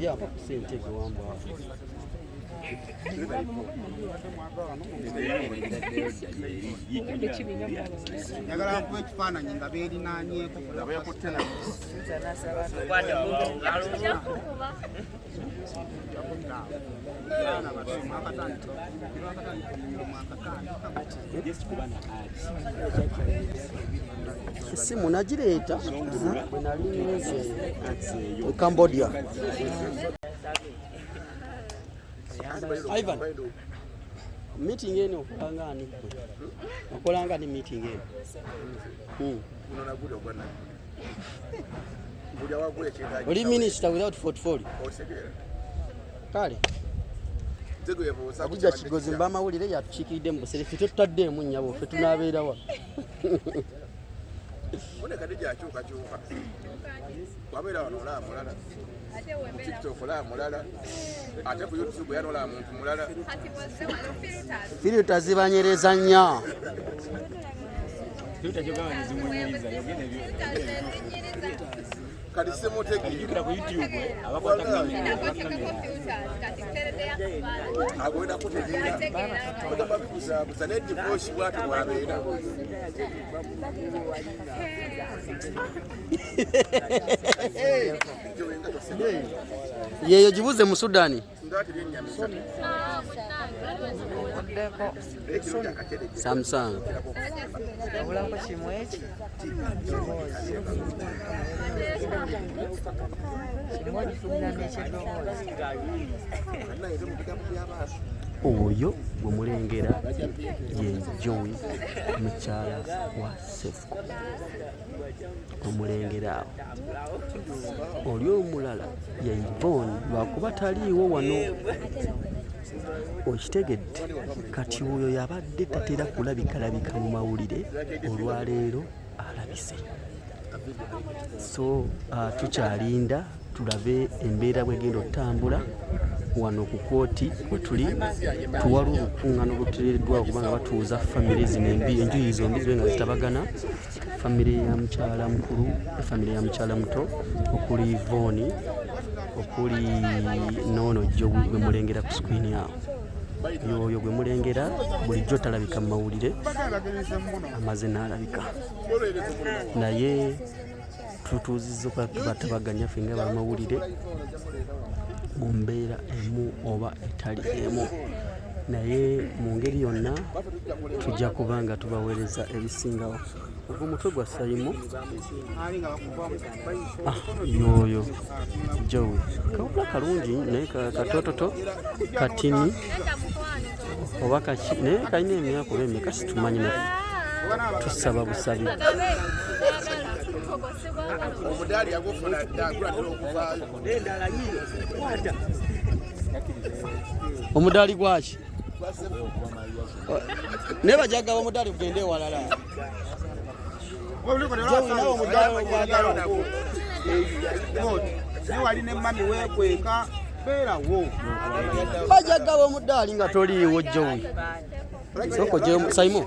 Yeah, sente gwamba. Yagala kuba ekifaananyi nga beerinaanyeeko Simu nagireeta bwe nali nze Cambodia. Ivan, meeting eno okolanga ani gwe? Okolanga ni meeting eno? Oli minister without portfolio? Kale Abuja Kigozi mba amawulire yatukiikiridde mu busere ffe tetutaddeemu nnyabo ffe tunaabeera wa wabeera wano olaba mulala TikTok olaba mulala ate ku YouTube yanola muntu mulala filter zibanyereza nnyo kati semotegi ku YouTube abakwata agenda kutegeera bagamba bikuzabuza ne divorce bwatu bwabeera yeyo gibuze mu Sudani. Samsung oyo gwe mulengera ye Joy mukyala wa Sefuko omulengera oli omulala ye Yvonne lwakuba taliiwo wano okitegedde kati oyo yabadde tatera kulabikalabika mu mawulire olwaleero alabise so tukyalinda tulabe embeera bwegenda okutambula wano ku kooti wetuli tuwala olukuŋŋaana oluteereddwa kubanga batuuza famire zino enjuyi zombi zibe nga zitabagana famire ya mukyala mukulu ne famire ya mukyala muto okuli Yvonne okuli noono jjo gwe mulengera ku screen awo yoyo gwe mulengera bulijjo talabika mu mawulire amaze n'alabika naye tutuuzizza okuba tubatabaganya ffe nga bamawulire mu mbeera emu oba etali emu naye mu ngeri yonna tujja kuba nga tubaweereza ebisingawo ogwo mutwe gwa Saimo yoyo Joey kawula kalungi naye katototo katini oba kaki naye kalina emyaka oba emeka situmanyi naffe tusaba busabi omudaali yagufuna ddagulatera okuvaayo omudaali gwaki naye bajagaba omudaali kugenda ewalala nawe omudaali ogwagala wali ne mami weekweka beerawo bajagaba omudaali nga toliiwo Joey soko gye Saimo